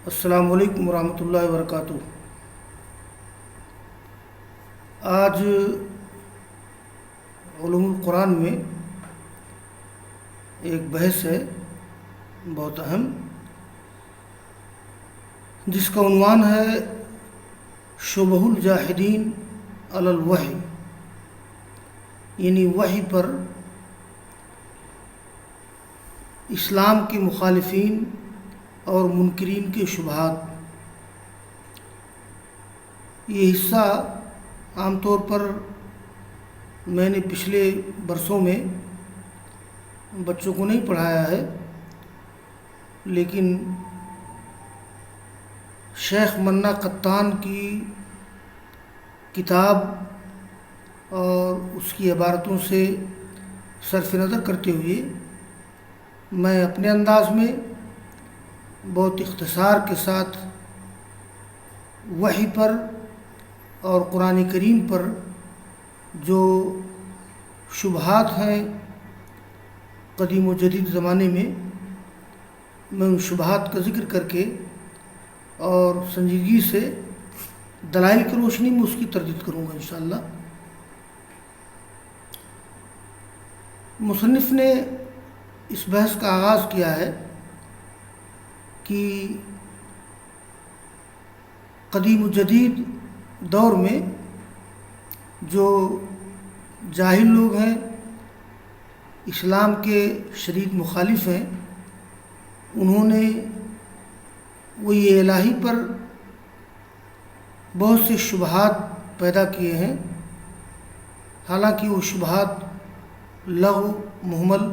السلام علیکم ورحمۃ اللہ وبرکاتہ۔ آج علوم القرآن میں ایک بحث ہے بہت اہم، جس کا عنوان ہے شبہ الجاحدین علی الوحی، یعنی وحی پر اسلام کے مخالفین اور منکرین کے شبہات۔ یہ حصہ عام طور پر میں نے پچھلے برسوں میں بچوں کو نہیں پڑھایا ہے، لیکن شیخ منا قطان کی کتاب اور اس کی عبارتوں سے صرف نظر کرتے ہوئے میں اپنے انداز میں بہت اختصار کے ساتھ وحی پر اور قرآن کریم پر جو شبہات ہیں قدیم و جدید زمانے میں ان شبہات کا ذکر کر کے اور سنجیدگی سے دلائل کی روشنی میں اس کی تردید کروں گا انشاءاللہ۔ مصنف نے اس بحث کا آغاز کیا ہے کہ قدیم و جدید دور میں جو جاہل لوگ ہیں، اسلام کے شدید مخالف ہیں، انہوں نے وحی الہی پر بہت سے شبہات پیدا کیے ہیں، حالانکہ وہ شبہات لغو، مہمل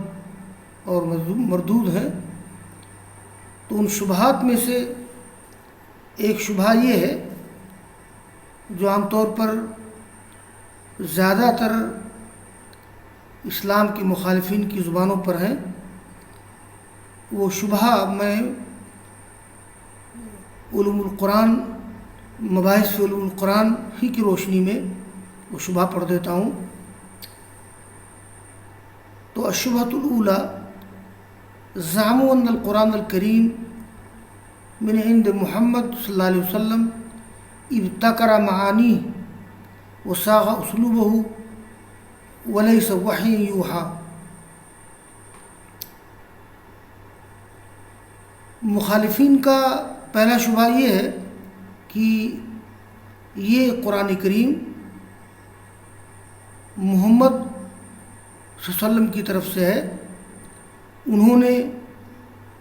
اور مردود ہیں۔ تو ان شبہات میں سے ایک شبہ یہ ہے جو عام طور پر زیادہ تر اسلام کے مخالفین کی زبانوں پر ہیں۔ وہ شبہ میں علوم القرآن، مباحث فی علوم القرآن ہی کی روشنی میں وہ شبہ پڑھ دیتا ہوں۔ تو الشبہۃ الاولی، زعموا ان القرآن الکریم من عند محمد صلی اللہ علیہ وسلم ابتکر معانی وصاغ اسلوبہ ولیس وحی یوحی۔ مخالفین کا پہلا شبہ یہ ہے کہ یہ قرآن کریم محمد صلی اللہ علیہ وسلم کی طرف سے ہے، انہوں نے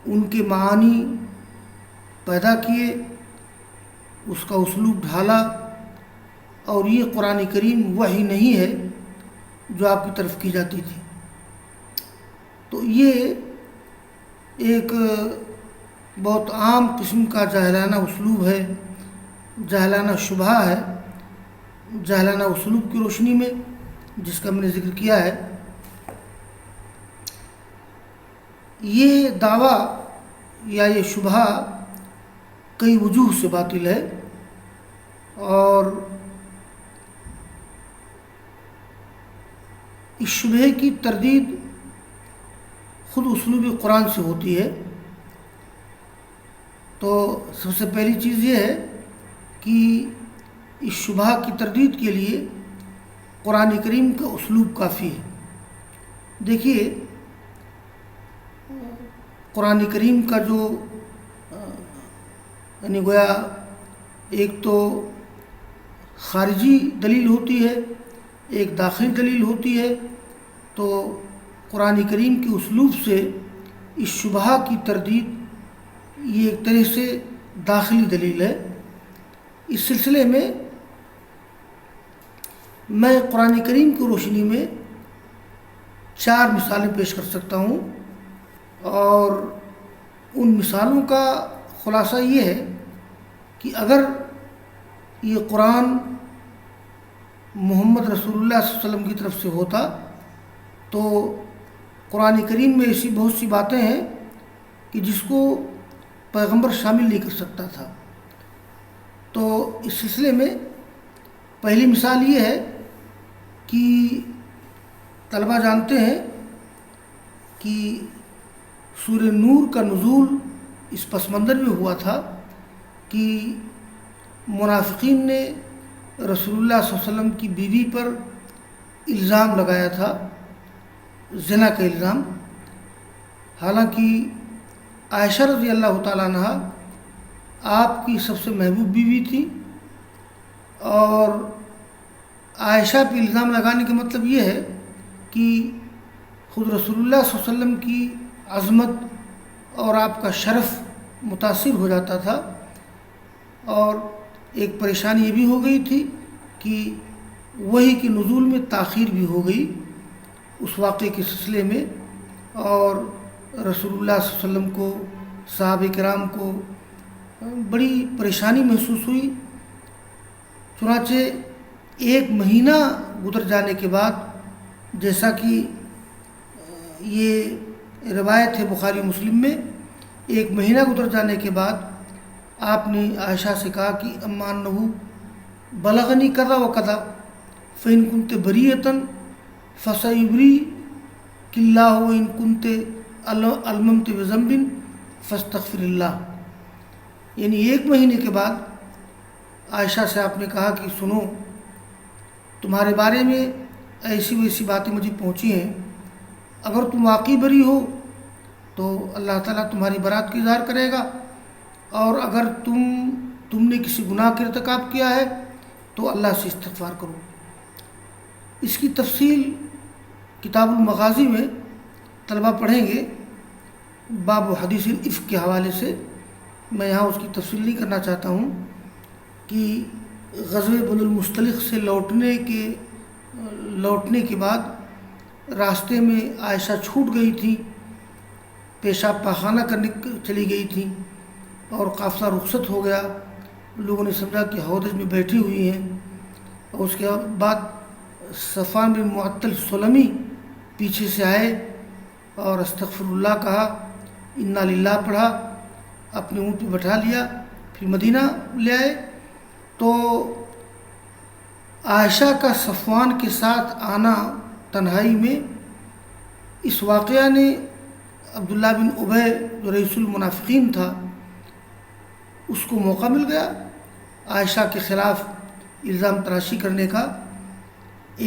ان کے معانی پیدا کیے، اس کا اسلوب ڈھالا، اور یہ قرآن کریم وحی نہیں ہے جو آپ کی طرف کی جاتی تھی۔ تو یہ ایک بہت عام قسم کا جاہلانہ اسلوب ہے، جاہلانہ شبہ ہے، جاہلانہ اسلوب کی روشنی میں جس کا میں نے ذکر کیا ہے۔ یہ دعویٰ یا یہ شبہ کئی وجوہ سے باطل ہے، اور اس شبہ کی تردید خود اسلوب قرآن سے ہوتی ہے۔ تو سب سے پہلی چیز یہ ہے کہ اس شبہ کی تردید کے لیے قرآن کریم کا اسلوب کافی ہے۔ دیکھیے، قرآن کریم کا جو یعنی گویا ایک تو خارجی دلیل ہوتی ہے، ایک داخلی دلیل ہوتی ہے۔ تو قرآن کریم کے اسلوب سے اس شبہ کی تردید یہ ایک طرح سے داخلی دلیل ہے۔ اس سلسلے میں میں قرآن کریم کی روشنی میں 4 مثالیں پیش کر سکتا ہوں، اور ان مثالوں کا خلاصہ یہ ہے کہ اگر یہ قرآن محمد رسول اللہ صلی اللہ علیہ وسلم کی طرف سے ہوتا تو قرآن کریم میں ایسی بہت سی باتیں ہیں کہ جس کو پیغمبر شامل نہیں کر سکتا تھا۔ تو اس سلسلے میں پہلی مثال یہ ہے کہ طلبہ جانتے ہیں کہ سورہ نور کا نزول اس پس منظر میں ہوا تھا کہ منافقین نے رسول اللہ صلی اللہ علیہ وسلم کی بیوی پر الزام لگایا تھا، زنا کا الزام، حالانکہ عائشہ رضی اللہ تعالیٰ عنہ آپ کی سب سے محبوب بیوی تھی، اور عائشہ پہ الزام لگانے کا مطلب یہ ہے کہ خود رسول اللہ صلی اللہ علیہ وسلم کی عظمت اور آپ کا شرف متاثر ہو جاتا تھا، اور ایک پریشانی یہ بھی ہو گئی تھی کہ وحی کے نزول میں تاخیر بھی ہو گئی اس واقعے کے سلسلے میں، اور رسول اللہ صلی اللہ علیہ وسلم کو، صحابہ کرام کو بڑی پریشانی محسوس ہوئی۔ چنانچہ ایک مہینہ گزر جانے کے بعد، جیسا کہ یہ روایت ہے بخاری مسلم میں، ایک مہینہ گزر جانے کے بعد آپ نے عائشہ سے کہا کہ اما انہ بلغنی کذا و کذا فإن كنت بریۃ فسیبریک اللہ وإن كنت الممت بذنب فاستغفر اللہ۔ یعنی ایک مہینے کے بعد عائشہ سے آپ نے کہا کہ سنو، تمہارے بارے میں ایسی ویسی باتیں مجھے پہنچی ہیں، اگر تم واقعی بری ہو تو اللہ تعالیٰ تمہاری برات کا اظہار کرے گا، اور اگر تم نے کسی گناہ کا ارتکاب کیا ہے تو اللہ سے استغفار کرو۔ اس کی تفصیل کتاب المغازی میں طلبہ پڑھیں گے، باب حدیث الافک کے حوالے سے، میں یہاں اس کی تفصیل نہیں کرنا چاہتا ہوں کہ غزوہ بنو المصطلق سے لوٹنے کے بعد راستے میں عائشہ چھوٹ گئی تھی، پیشاب پاخانہ کرنے چلی گئی تھی، اور قافلہ رخصت ہو گیا، لوگوں نے سمجھا کہ ہودج میں بیٹھی ہوئی ہیں، اور اس کے بعد صفوان بن معطل سلمی پیچھے سے آئے اور استغفر اللہ کہا، انا للہ پڑھا، اپنے اونٹ پہ بٹھا لیا، پھر مدینہ لے آئے۔ تو عائشہ کا صفوان کے ساتھ آنا تنہائی میں، اس واقعہ نے عبداللہ بن ابی جو رئیس المنافقین تھا اس کو موقع مل گیا عائشہ کے خلاف الزام تراشی کرنے کا۔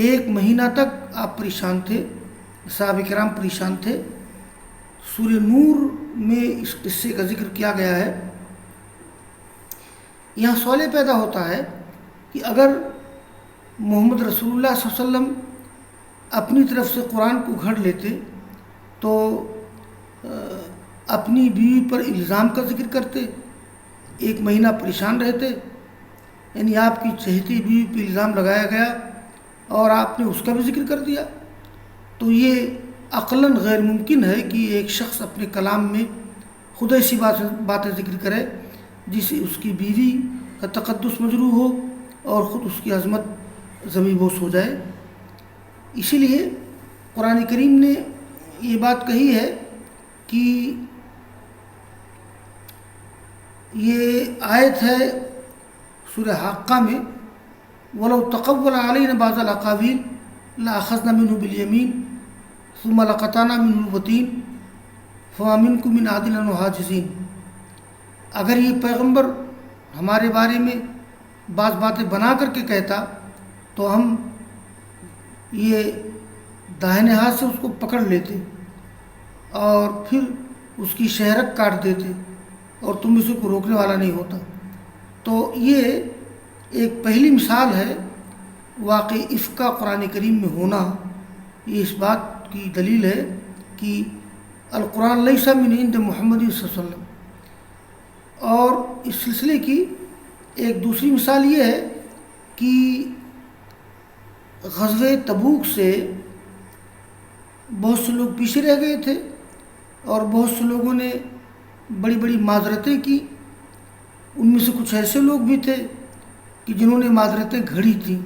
ایک مہینہ تک آپ پریشان تھے، صحابہ کرام پریشان تھے۔ سورہ نور میں اس قصے کا ذکر کیا گیا ہے۔ یہاں سوال پیدا ہوتا ہے کہ اگر محمد رسول اللہ صلی اللہ علیہ وسلم اپنی طرف سے قرآن کو گھڑ لیتے تو اپنی بیوی پر الزام کا ذکر کرتے، ایک مہینہ پریشان رہتے، یعنی آپ کی چہیتی بیوی پہ الزام لگایا گیا اور آپ نے اس کا بھی ذکر کر دیا، تو یہ عقلاً غیر ممکن ہے کہ ایک شخص اپنے کلام میں خود ایسی باتیں ذکر کرے جس سے اس کی بیوی کا تقدس مجروح ہو اور خود اس کی عظمت زمین بوس ہو جائے۔ اسی لیے قرآن کریم نے یہ بات کہی ہے کہ یہ آیت ہے سورہ حاقہ میں، وَلَوْ تَقَوَّلَ عَلَيْنَا بَعْضَ الْأَقَاوِيلِ لَأَخَذْنَا مِنْهُ بِالْيَمِينِ ثُمَّ لَقَطَعْنَا مِنْهُ الْوَتِينَ فَمَا مِنْكُم مِّنْ عَادِلٍ وَلَا حَاجِزِينَ۔ اگر یہ پیغمبر ہمارے بارے میں بعض باتیں بنا کر کے کہتا تو ہم یہ داہنے ہاتھ سے اس کو پکڑ لیتے اور پھر اس کی شہرک کاٹ دیتے اور تم اسے کو روکنے والا نہیں ہوتا۔ تو یہ ایک پہلی مثال ہے واقع افک کا قرآن کریم میں ہونا۔ یہ اس بات کی دلیل ہے کہ القرآن لیس من عند محمد صلی اللہ علیہ وسلم۔ اور اس سلسلے کی ایک دوسری مثال یہ ہے کہ غزوہ تبوک سے بہت سے لوگ پیچھے رہ گئے تھے اور بہت سے لوگوں نے بڑی بڑی معذرتیں کی۔ ان میں سے کچھ ایسے لوگ بھی تھے کہ جنہوں نے معذرتیں گھڑی تھیں،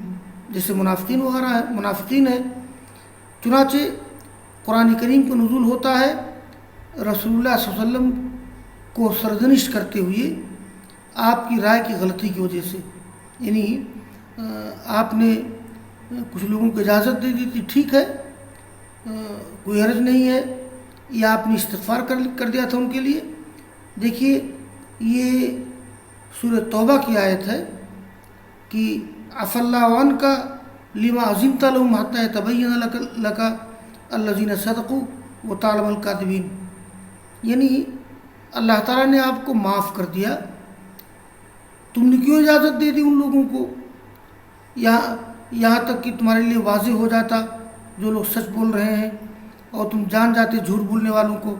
جیسے منافقین ہیں۔ چنانچہ قرآن کریم کا نزول ہوتا ہے رسول اللہ صلی اللہ علیہ وسلم کو سرزنش کرتے ہوئے آپ کی رائے کی غلطی کی وجہ سے، یعنی آپ نے کچھ لوگوں کو اجازت دے دی تھی، ٹھیک ہے کوئی حرج نہیں ہے، یا آپ نے استغفار کر دیا تھا ان کے لیے۔ دیکھیے یہ سورہ توبہ کی آیت ہے کہ عفی اللہ عنک لما عزمت لهم حتی یتبین لک الذین صدقوا وتعلم الکاذبین، یعنی اللہ تعالیٰ نے آپ کو معاف کر دیا، تم نے کیوں اجازت دے دی ان لوگوں کو، یہاں تک کہ تمہارے لیے واضح ہو جاتا جو لوگ سچ بول رہے ہیں اور تم جان جاتے جھوٹ بولنے والوں کو۔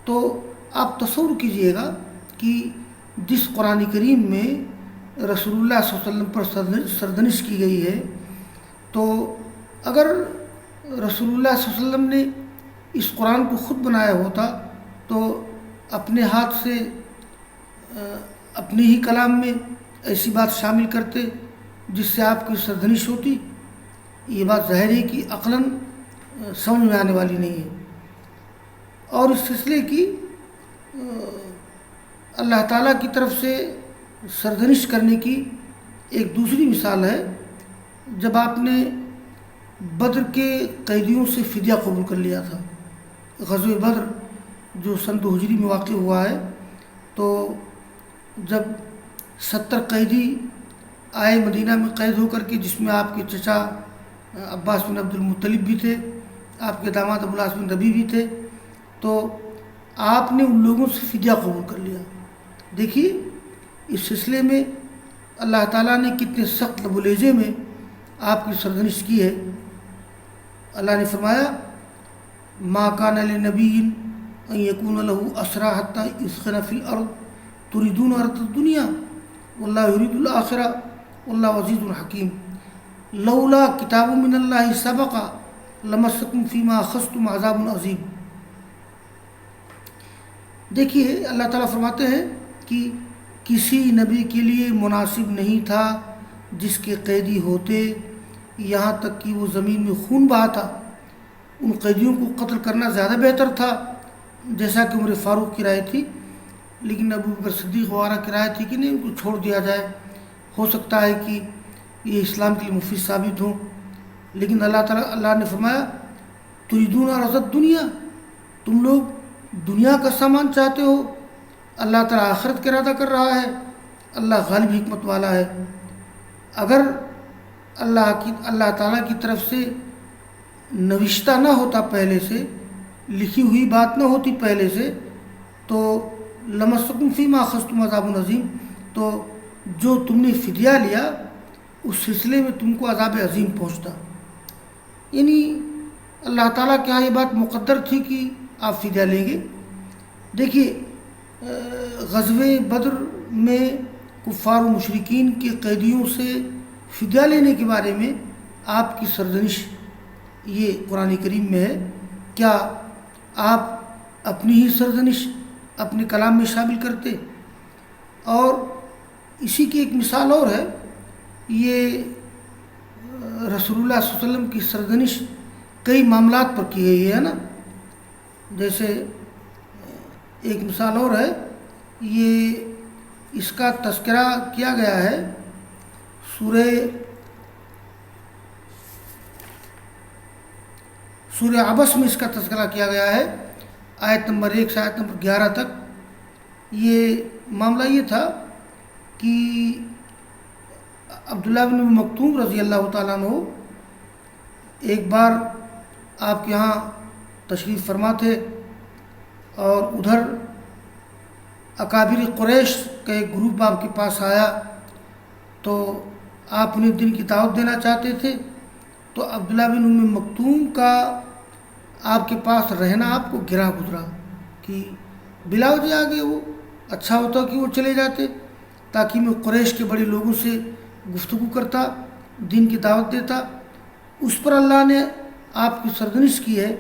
تو آپ تصور کیجئے گا کہ جس قرآن کریم میں رسول اللہ صلی اللہ علیہ وسلم پر سرزنش کی گئی ہے، تو اگر رسول اللہ صلی اللہ علیہ وسلم نے اس قرآن کو خود بنایا ہوتا تو اپنے ہاتھ سے اپنے ہی کلام میں ایسی بات شامل کرتے جس سے آپ کی سرزنش ہوتی؟ یہ بات ظاہر ہے کہ عقلاً سمجھ میں آنے والی نہیں ہے۔ اور اس سلسلے کی اللہ تعالیٰ کی طرف سے سرزنش کرنے کی ایک دوسری مثال ہے، جب آپ نے بدر کے قیدیوں سے فدیہ قبول کر لیا تھا۔ غزوہ بدر جو سن 2 ہجری میں واقع ہوا ہے، تو جب 70 قیدی آئے مدینہ میں قید ہو کر کے، جس میں آپ کے چچا عباس بن عبد المطلب بھی تھے، آپ کے داماد ابوالعاص بن ربیع بھی تھے، تو آپ نے ان لوگوں سے فدیہ قبول کر لیا۔ دیکھیے اس سلسلے میں اللہ تعالیٰ نے کتنے سخت لب و لہجے میں آپ کی سرزنش کی ہے۔ اللہ نے فرمایا ما کان لنبی ان یکون له اسری حتی یثخن فی الارض تریدون عرض الدنیا واللہ یرید الآخرہ واللہ عزیز حکیم لولا کتاب من اللہ سبق لمسکم فیما اخذتم عذاب عظیم۔ دیکھیے اللہ تعالیٰ فرماتے ہیں کہ کسی نبی کے لیے مناسب نہیں تھا جس کے قیدی ہوتے، یہاں تک کہ وہ زمین میں خون بہاتا، ان قیدیوں کو قتل کرنا زیادہ بہتر تھا، جیسا کہ عمر فاروق کی رائے تھی، لیکن ابو بکر صدیق وغیرہ کی رائے تھی کہ نہیں، ان کو چھوڑ دیا جائے، ہو سکتا ہے کہ یہ اسلام کے لیے مفید ثابت ہوں۔ لیکن اللہ نے فرمایا تریدون عرض الدنیا، تم لوگ دنیا کا سامان چاہتے ہو، اللہ تعالیٰ آخرت کا ارادہ کر رہا ہے، اللہ غالب حکمت والا ہے۔ اگر اللہ تعالیٰ کی طرف سے نوشتہ نہ ہوتا، پہلے سے لکھی ہوئی بات نہ ہوتی پہلے سے، تو لمسکم فیما اخذتم عذاب عظیم، تو جو تم نے فدیہ لیا اس سلسلے میں تم کو عذاب عظیم پہنچتا۔ یعنی اللہ تعالیٰ کے یہاں یہ بات مقدر تھی کہ آپ فدیہ لیں گے۔ دیکھیے غزوہ بدر میں کفار و مشرکین کے قیدیوں سے فدیہ لینے کے بارے میں آپ کی سرزنش یہ قرآن کریم میں ہے۔ کیا آپ اپنی ہی سرزنش اپنے کلام میں شامل کرتے؟ اور اسی کی ایک مثال اور ہے، یہ رسول اللہ صلی اللہ علیہ وسلم کی سرزنش کئی معاملات پر کی گئی ہے نا۔ جیسے ایک مثال اور ہے، یہ اس کا تذکرہ کیا گیا ہے سورہ عبس میں، اس کا تذکرہ کیا گیا ہے آیت نمبر 1 سے آیت نمبر 11 تک۔ یہ معاملہ یہ تھا کہ عبداللہ بن مکتوم رضی اللہ تعالیٰ عنہ ایک بار آپ کے ہاں تشریف فرما تھے، اور ادھر اکابر قریش کا ایک گروپ آپ کے پاس آیا، تو آپ انہیں دن کی دعوت دینا چاہتے تھے۔ تو عبداللہ بن مکتوم کا آپ کے پاس رہنا آپ کو گراں گزرا کہ بلا وجہ آگے، وہ اچھا ہوتا کہ وہ چلے جاتے، تاکہ میں قریش کے بڑے لوگوں سے گفتگو کرتا، دین کی دعوت دیتا۔ اس پر اللہ نے آپ کی سرزنش کی ہے،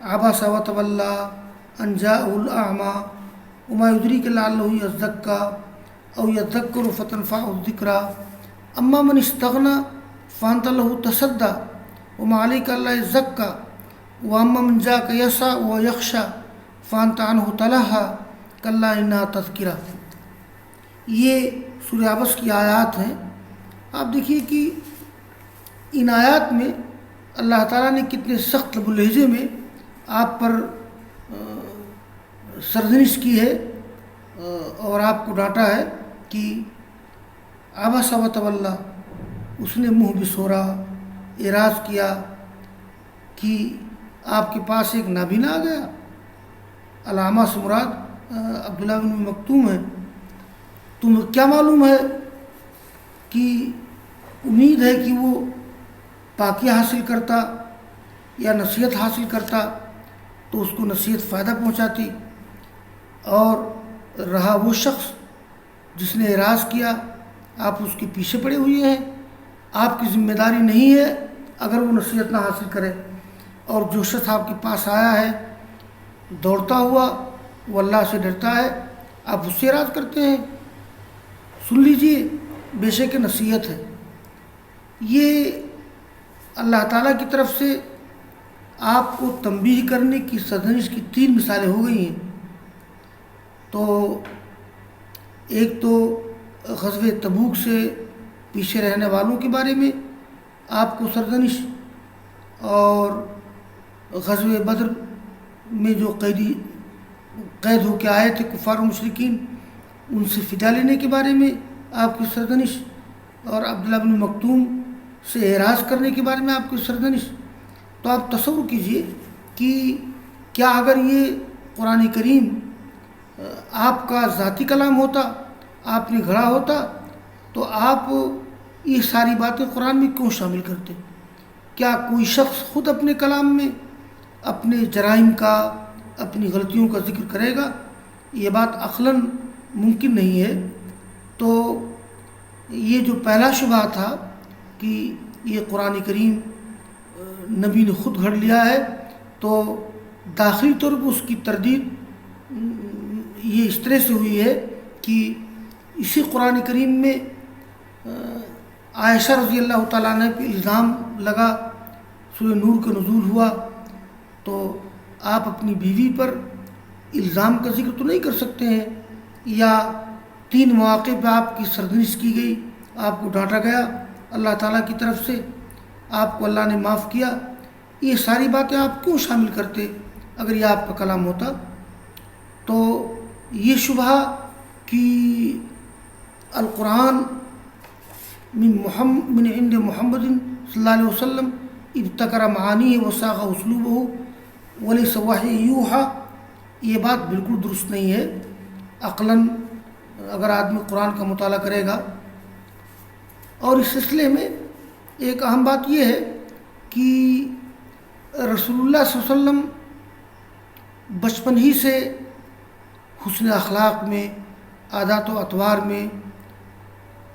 عبس وتولی ان جاءہ الاعمی وما یدریک لعلہ یزکیٰ او یذکر فتنفعہ الذکریٰ اما من استغنی فانت لہ تصدی وما علیک الا یزکیٰ واما من جاءک یسعی ویخشی فانت عنہ تلہی کلا انہا تذکرہ۔ یہ سورہ عبس کی آیات ہیں۔ آپ دیکھیے کہ ان آیات میں اللہ تعالیٰ نے کتنے سخت لب و لہجے میں آپ پر سرزنش کی ہے اور آپ کو ڈانٹا ہے۔ کہ عبس و تولی، اس نے منہ بسورا، اعراض کیا کہ آپ کے پاس ایک نابینا آ گیا۔ علامہ سے مراد عبداللہ بن مکتوم ہے۔ تمہیں کیا معلوم ہے کہ امید ہے کہ وہ پاکیہ حاصل کرتا یا نصیحت حاصل کرتا تو اس کو نصیحت فائدہ پہنچاتی، اور رہا وہ شخص جس نے اعراض کیا، آپ اس کے پیچھے پڑے ہوئے ہیں، آپ کی ذمہ داری نہیں ہے اگر وہ نصیحت نہ حاصل کرے، اور جو شخص آپ کے پاس آیا ہے دوڑتا ہوا، وہ اللہ سے ڈرتا ہے، آپ اس سے اعراض کرتے ہیں۔ سن لیجئے، بے شک نصیحت ہے۔ یہ اللہ تعالیٰ کی طرف سے آپ کو تنبیہ کرنے کی، سرزنش کی 3 مثالیں ہو گئی ہیں۔ تو ایک تو غزوہ تبوک سے پیچھے رہنے والوں کے بارے میں آپ کو سرزنش، اور غزوہ بدر میں جو قید ہو کے آئے تھے کفار و مشرکین، ان سے فدیہ لینے کے بارے میں آپ کی سرزنش، اور عبداللہ بن مکتوم سے اعراض کرنے کے بارے میں آپ کی سرزنش۔ تو آپ تصور کیجئے کہ کیا اگر یہ قرآن کریم آپ کا ذاتی کلام ہوتا، آپ نے گھڑا ہوتا، تو آپ یہ ساری باتیں قرآن میں کیوں شامل کرتے؟ کیا کوئی شخص خود اپنے کلام میں اپنے جرائم کا، اپنی غلطیوں کا ذکر کرے گا؟ یہ بات عقلاً ممکن نہیں ہے۔ تو یہ جو پہلا شبہ تھا کہ یہ قرآن کریم نبی نے خود گھڑ لیا ہے، تو داخلی طور پر اس کی تردید یہ اس طرح سے ہوئی ہے کہ اسی قرآن کریم میں عائشہ رضی اللہ تعالیٰ عنہ پہ الزام لگا، سورہ نور کا نزول ہوا، تو آپ اپنی بیوی پر الزام کا ذکر تو نہیں کر سکتے ہیں، یا 3 مواقع پہ آپ کی سرزنش کی گئی، آپ کو ڈانٹا گیا اللہ تعالیٰ کی طرف سے، آپ کو اللہ نے معاف کیا۔ یہ ساری باتیں آپ کیوں شامل کرتے اگر یہ آپ کا کلام ہوتا؟ تو یہ شبہ کہ القرآن من عند محمد صلی اللہ علیہ وسلم ابتکر معانی وساغ اسلوبہ ولیس وحی یوحی، یہ بات بالکل درست نہیں ہے۔ عقلاً اگر آدمی قرآن کا مطالعہ کرے گا، اور اس سلسلے میں ایک اہم بات یہ ہے کہ رسول اللہ صلی اللہ علیہ وسلم بچپن ہی سے حسن اخلاق میں، عادات و اطوار میں،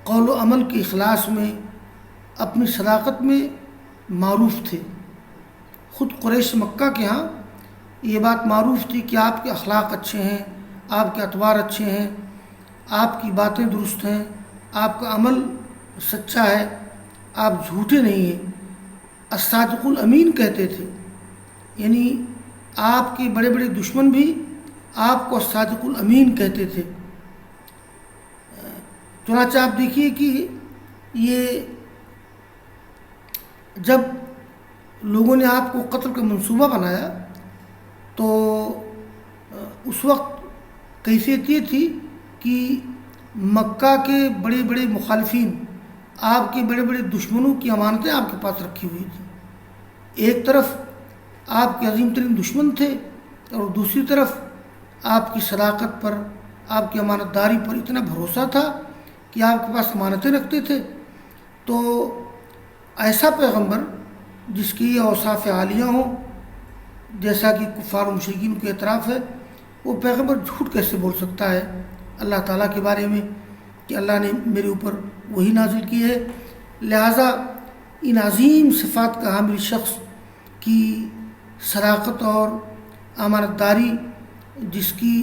قول و عمل کے اخلاص میں، اپنی صداقت میں معروف تھے۔ خود قریش مکہ کے ہاں یہ بات معروف تھی کہ آپ کے اخلاق اچھے ہیں، آپ کے اطوار اچھے ہیں، آپ کی باتیں درست ہیں، آپ کا عمل سچا ہے، آپ جھوٹے نہیں ہیں۔ الصادق الامین کہتے تھے، یعنی آپ کے بڑے بڑے دشمن بھی آپ کو الصادق الامین کہتے تھے۔ چنانچہ آپ دیکھیے کہ یہ جب لوگوں نے آپ کو قتل کا منصوبہ بنایا تو اس وقت کیفیت یہ تھی کہ مکہ کے بڑے بڑے مخالفین، آپ کے بڑے بڑے دشمنوں کی امانتیں آپ کے پاس رکھی ہوئی تھیں۔ ایک طرف آپ کے عظیم ترین دشمن تھے، اور دوسری طرف آپ کی صداقت پر، آپ کی امانت داری پر اتنا بھروسہ تھا کہ آپ کے پاس امانتیں رکھتے تھے۔ تو ایسا پیغمبر جس کی یہ اوصاف عالیہ ہوں، جیسا کہ کفار و مشرکین کو اعتراف ہے، وہ پیغمبر جھوٹ کیسے بول سکتا ہے اللہ تعالیٰ کے بارے میں کہ اللہ نے میرے اوپر وہی نازل کی ہے؟ لہٰذا ان عظیم صفات کا حامل شخص کی صداقت اور امانت داری، جس کی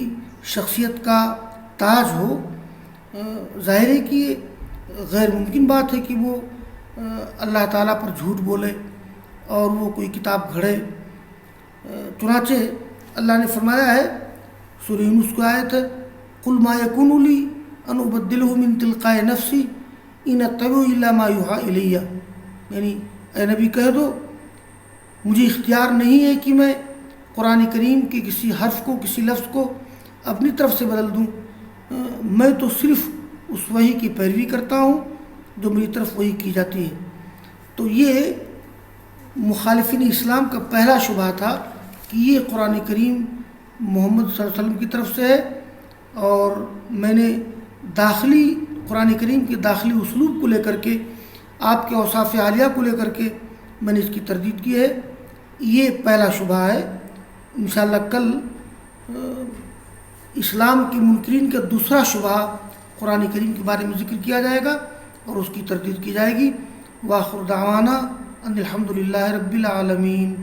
شخصیت کا تاج ہو، ظاہر ہے کہ غیر ممکن بات ہے کہ وہ اللہ تعالیٰ پر جھوٹ بولے اور وہ کوئی کتاب گھڑے۔ چنانچہ اللہ نے فرمایا ہے، سورہ یونس کو آیت ہے، قل ما یکون لی ان ابدلہ من تلقاء نفسی ان اتبع الا ما یوحی الی، یعنی اے نبی کہہ دو مجھے اختیار نہیں ہے کہ میں قرآن کریم کے کسی حرف کو، کسی لفظ کو اپنی طرف سے بدل دوں، میں تو صرف اس وحی کی پیروی کرتا ہوں جو میری طرف وحی کی جاتی ہے۔ تو یہ مخالفین اسلام کا پہلا شبہ تھا کہ یہ قرآن کریم محمد صلی اللہ علیہ وسلم کی طرف سے ہے، اور میں نے داخلی قرآن کریم کے داخلی اسلوب کو لے کر کے، آپ کے اوصاف عالیہ کو لے کر کے میں نے اس کی تردید کی ہے۔ یہ پہلا شبہ ہے۔ انشاءاللہ کل اسلام کے منکرین کا دوسرا شبہ قرآن کریم کے بارے میں ذکر کیا جائے گا اور اس کی تردید کی جائے گی۔ وآخر دعوانا ان الحمد للہ رب العالمین۔